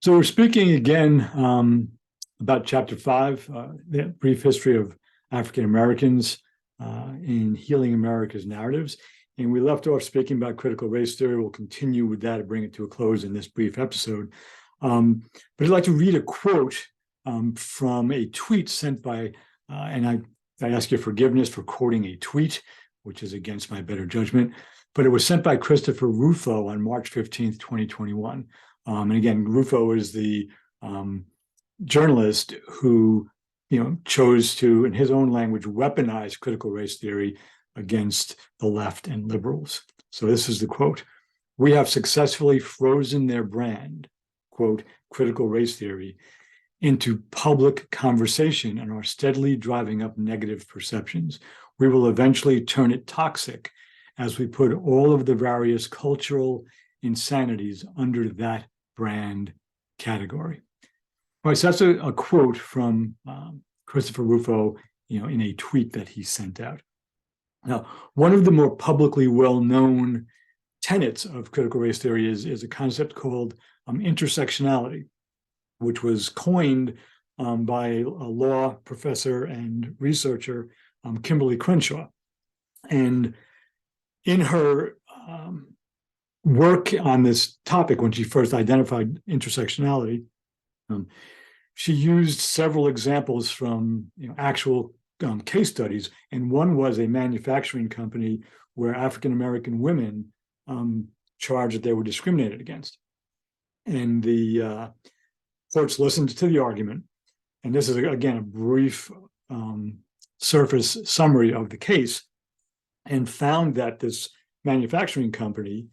So we're speaking again about Chapter 5, the brief history of African Americans in healing America's narratives. And we left off speaking about critical race theory. We'll continue with that and bring it to a close in this brief episode. But I'd like to read a quote from a tweet sent by, and I ask your forgiveness for quoting a tweet, which is against my better judgment, but it was sent by Christopher Rufo on March 15th, 2021. And again, Rufo is the journalist who, chose to, in his own language, weaponize critical race theory against the left and liberals. So this is the quote: "We have successfully frozen their brand," quote, "critical race theory, into public conversation and are steadily driving up negative perceptions. We will eventually turn it toxic as we put all of the various cultural insanities under that brand category." All right, so that's a quote from Christopher Rufo, in a tweet that he sent out. Now, one of the more publicly well-known tenets of critical race theory is a concept called intersectionality, which was coined by a law professor and researcher, Kimberly Crenshaw. And in her work on this topic, when she first identified intersectionality, she used several examples from actual case studies, and one was a manufacturing company where African-American women charged that they were discriminated against. And the courts listened to the argument, and this is, again, a brief surface summary of the case, and found that this manufacturing company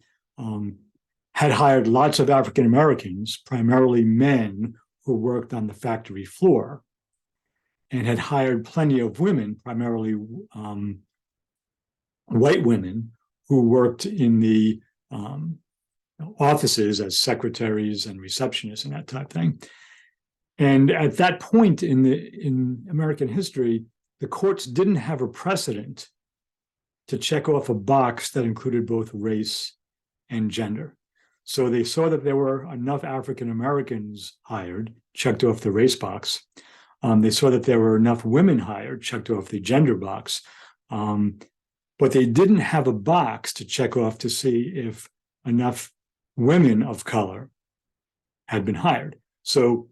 had hired lots of African Americans, primarily men, who worked on the factory floor, and had hired plenty of women, primarily white women, who worked in the offices as secretaries and receptionists and that type of thing. And at that point in American history, the courts didn't have a precedent to check off a box that included both race and gender. So they saw that there were enough African Americans hired, checked off the race box. They saw that there were enough women hired, checked off the gender box. But they didn't have a box to check off to see if enough women of color had been hired. So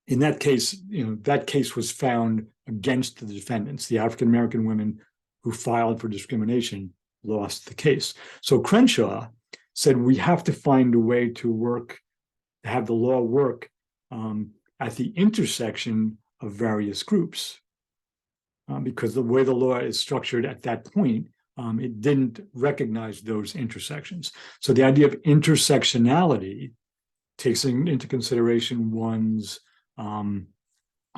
in that case, that case was found against the defendants. The African American women who filed for discrimination lost the case. So Crenshaw said, we have to find a way to have the law work at the intersection of various groups, because the way the law is structured at that point, it didn't recognize those intersections. So the idea of intersectionality takes into consideration one's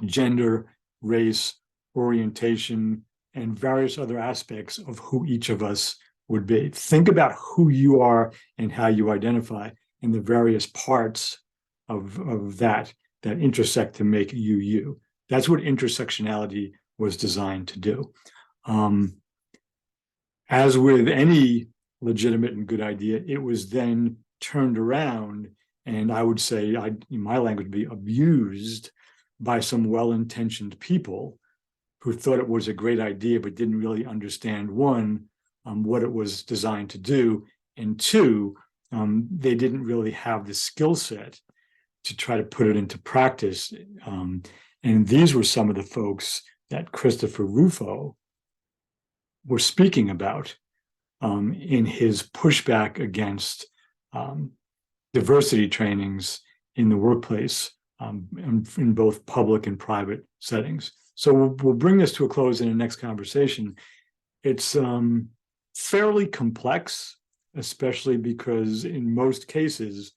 gender, race, orientation, and various other aspects of who each of us would be. Think about who you are and how you identify, and the various parts of that intersect to make you you. That's what intersectionality was designed to do. As with any legitimate and good idea, it was then turned around, and I would say, in my language, be abused by some well-intentioned people who thought it was a great idea but didn't really understand, one, what it was designed to do, and two, they didn't really have the skill set to try to put it into practice. And these were some of the folks that Christopher Rufo was speaking about in his pushback against diversity trainings in the workplace, in both public and private settings. So we'll bring this to a close in the next conversation. It's fairly complex, especially because in most cases,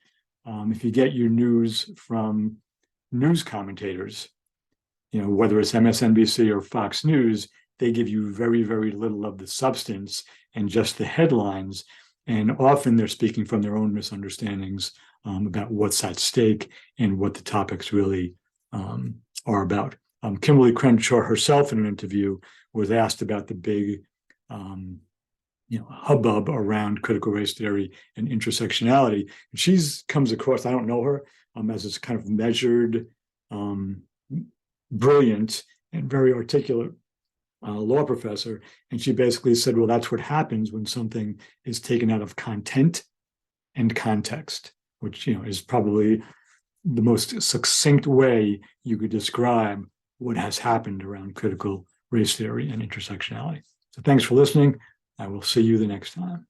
if you get your news from news commentators, whether it's MSNBC or Fox News, they give you very, very little of the substance and just the headlines. And often they're speaking from their own misunderstandings about what's at stake and what the topics really are about. Kimberly Crenshaw herself, in an interview, was asked about the big hubbub around critical race theory and intersectionality. And comes across, I don't know her, as this kind of measured, brilliant, and very articulate law professor. And she basically said, well, that's what happens when something is taken out of content and context, which, is probably the most succinct way you could describe what has happened around critical race theory and intersectionality. So thanks for listening. I will see you the next time.